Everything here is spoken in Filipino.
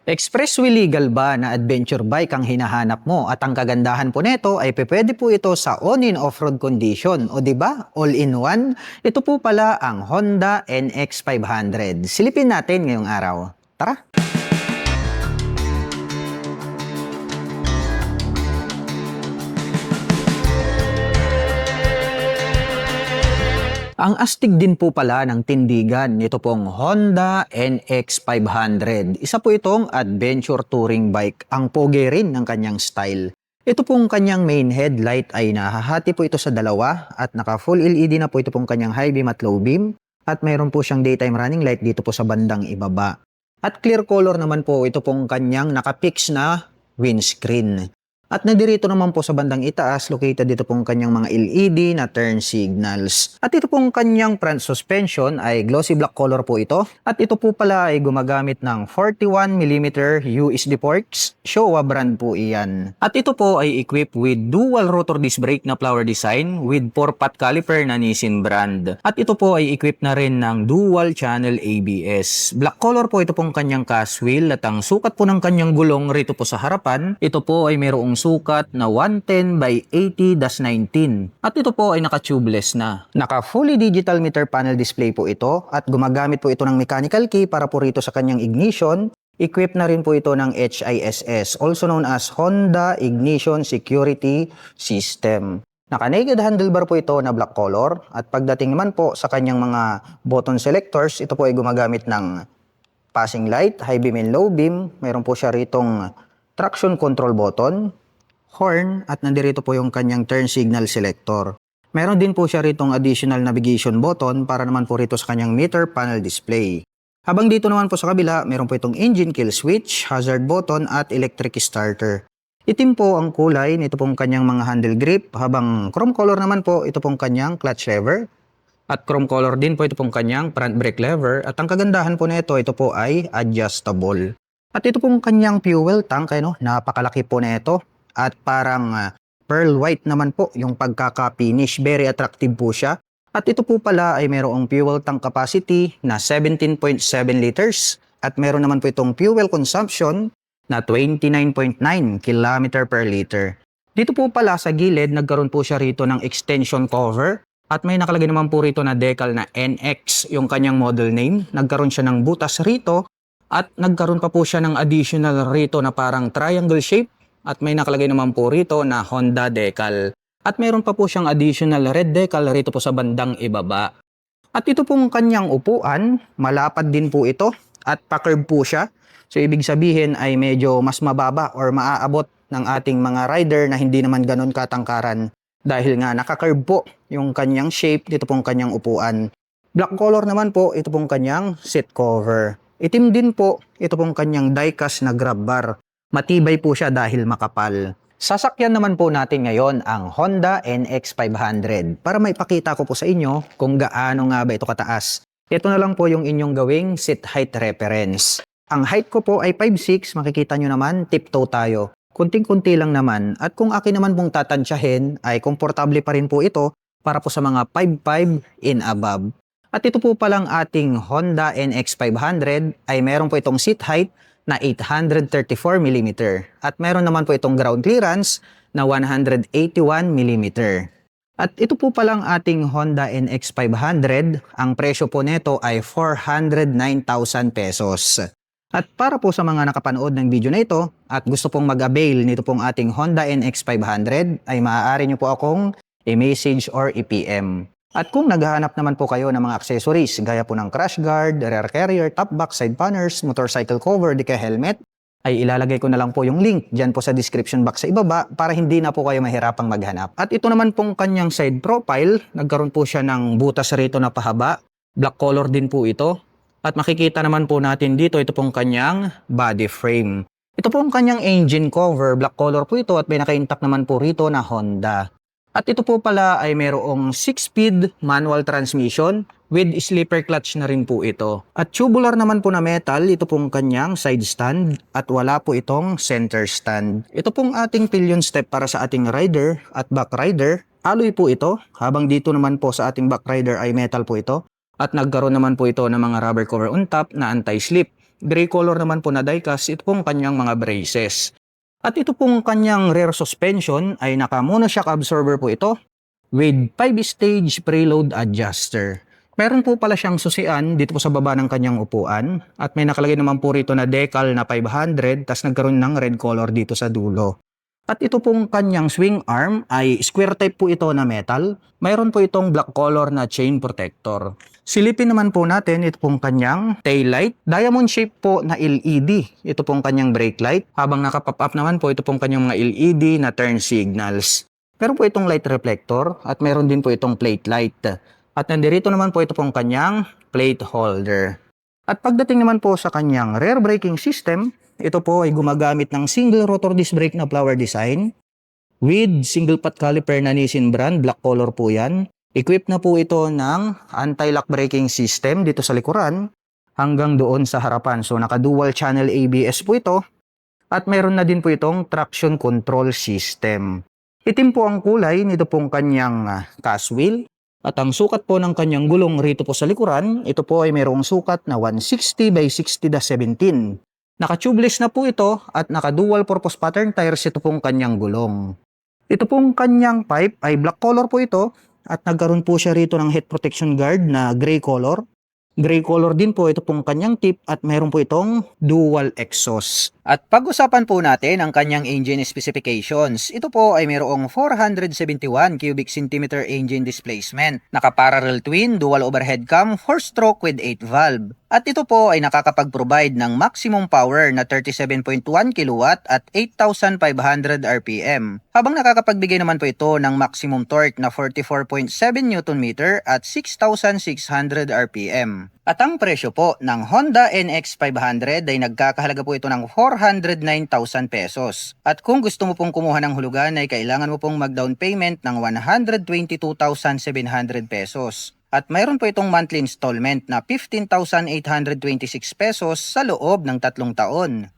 Expressway legal ba na adventure bike ang hinahanap mo at ang kagandahan po nito ay pwede po ito sa on-in off-road condition o di ba all-in-one? Ito po pala ang Honda NX 500. Silipin natin ngayong araw. Tara! Ang astig din po pala ng tindigan nito pong Honda NX 500. Isa po itong adventure touring bike. Ang pogi rin ng kanyang style. Ito pong kanyang main headlight ay nahahati po ito sa dalawa at naka full LED na po ito pong kanyang high beam at low beam at mayroon po siyang daytime running light dito po sa bandang ibaba. At clear color naman po ito pong kanyang naka-fix na windscreen. At nadirito naman po sa bandang itaas, located dito pong kanyang mga LED na turn signals. At ito pong kanyang front suspension ay glossy black color po ito. At ito po pala ay gumagamit ng 41mm USD ports. Showa brand po iyan. At ito po ay equipped with dual rotor disc brake na flower design with 4-pot caliper na Nissin brand. At ito po ay equipped na rin ng dual channel ABS. Black color po ito pong kanyang cast wheel at ang sukat po ng kanyang gulong rito po sa harapan. Ito po ay mayroong sukat na 110 by 80-19 at ito po ay naka-tubeless na. Naka fully digital meter panel display po ito at gumagamit po ito ng mechanical key para po rito sa kanyang ignition. Equipped na rin po ito ng HISS, also known as Honda Ignition Security System. Naka-naked handlebar po ito na black color at pagdating naman po sa kanyang mga button selectors, ito po ay gumagamit ng passing light, high beam and low beam. Mayroon po siya ritong traction control button, horn, at nandirito po yung kanyang turn signal selector. Meron din po siya ritong additional navigation button para naman po rito sa kanyang meter panel display. Habang dito naman po sa kabila, meron po itong engine kill switch, hazard button, at electric starter. Itim po ang kulay nito pong kanyang mga handle grip, habang chrome color naman po ito pong kanyang clutch lever. At chrome color din po ito pong kanyang front brake lever. At ang kagandahan po nito, ito po ay adjustable. At ito pong kanyang fuel tank, napakalaki po nito. At parang pearl white naman po yung pagkaka-finish. Very attractive po siya. At ito po pala ay mayroong fuel tank capacity na 17.7 liters. At meron naman po itong fuel consumption na 29.9 km per liter. Dito po pala sa gilid, nagkaroon po siya rito ng extension cover. At may nakalagay naman po rito na decal na NX, yung kanyang model name. Nagkaroon siya ng butas rito. At nagkaroon pa po siya ng additional rito na parang triangle shape. At may nakalagay naman po rito na Honda decal. At mayroon pa po siyang additional red decal rito po sa bandang ibaba. At ito pong kanyang upuan, malapad din po ito at pa-curve po siya. So ibig sabihin ay medyo mas mababa or maaabot ng ating mga rider na hindi naman ganun katangkaran. Dahil nga naka-curve po yung kanyang shape, dito pong kanyang upuan. Black color naman po ito pong kanyang seat cover. Itim din po ito pong kanyang die-cast na grab bar. Matibay po siya dahil makapal. Sasakyan naman po natin ngayon ang Honda NX 500 para maipakita ko po sa inyo kung gaano nga ba ito kataas. Ito na lang po yung inyong gawing seat height reference. Ang height ko po ay 5'6", makikita nyo naman tiptoe tayo. Kunting-kunti lang naman at kung akin naman pong tatansyahin ay komportable pa rin po ito para po sa mga 5'5" in above. At ito po palang ating Honda NX 500 ay meron po itong seat height na 834mm at meron naman po itong ground clearance na 181mm. At ito po palang ating Honda NX 500, ang presyo po nito ay 409,000 pesos. At para po sa mga nakapanood ng video na ito at gusto pong mag-avail nito pong ating Honda NX 500 ay maaari nyo po akong i-message or i-PM. At kung naghahanap naman po kayo ng mga accessories gaya po ng crash guard, rear carrier, top box, side panners, motorcycle cover, di kaya helmet, ay ilalagay ko na lang po yung link dyan po sa description box sa ibaba para hindi na po kayo mahirapang maghanap. At ito naman pong kanyang side profile, nagkaroon po siya ng butas rito na pahaba, black color din po ito. At makikita naman po natin dito, ito pong kanyang body frame. Ito pong kanyang engine cover, black color po ito at may naka-intact naman po rito na Honda. At ito po pala ay mayroong 6-speed manual transmission with slipper clutch na rin po ito. At tubular naman po na metal, ito pong kanyang side stand at wala po itong center stand. Ito pong ating pillion step para sa ating rider at back rider. Alloy po ito, habang dito naman po sa ating back rider ay metal po ito. At nagkaroon naman po ito ng mga rubber cover on top na anti-slip. Gray color naman po na diecast, ito pong kanyang mga braces. At ito pong kanyang rear suspension ay naka monoshock absorber po ito with 5-stage preload adjuster. Meron po pala siyang susian dito po sa baba ng kanyang upuan at may nakalagay naman po rito na decal na 500 tas nagkaroon ng red color dito sa dulo. At ito pong kanyang swing arm ay square type po ito na metal. Mayroon po itong black color na chain protector. Silipin naman po natin ito pong kanyang tail light. Diamond shape po na LED. Ito pong kanyang brake light. Habang nakapop up naman po ito pong kanyang mga LED na turn signals. Meron po itong light reflector at meron din po itong plate light. At nandirito naman po ito pong kanyang plate holder. At pagdating naman po sa kanyang rear braking system, ito po ay gumagamit ng single rotor disc brake na flower design with single pot caliper na Nissin brand, black color po yan. Equipped na po ito ng anti-lock braking system dito sa likuran hanggang doon sa harapan. So naka dual channel ABS po ito at meron na din po itong traction control system. Itim po ang kulay nito pong kanyang cast wheel. At ang sukat po ng kanyang gulong rito po sa likuran, ito po ay mayroong sukat na 160 by 60-17. Naka-tubeless na po ito at naka-dual purpose pattern tires ito pong kanyang gulong. Ito pong kanyang pipe ay black color po ito at nagkaroon po siya rito ng head protection guard na gray color. Gray color din po ito pong kanyang tip at mayroon po itong dual exhaust. At pag-usapan po natin ang kanyang engine specifications. Ito po ay mayroong 471 cubic centimeter engine displacement. Naka-parallel twin, dual overhead cam, 4-stroke with 8 valve. At ito po ay nakakapag-provide ng maximum power na 37.1 kW at 8,500 RPM. Habang nakakapagbigay naman po ito ng maximum torque na 44.7 Nm at 6,600 RPM. At ang presyo po ng Honda NX500 ay nagkakahalaga po ito ng 409,000 pesos. At kung gusto mo pong kumuha ng hulugan ay kailangan mo pong mag-down payment ng 122,700 pesos. At mayroon po itong monthly installment na 15,826 pesos sa loob ng 3 taon.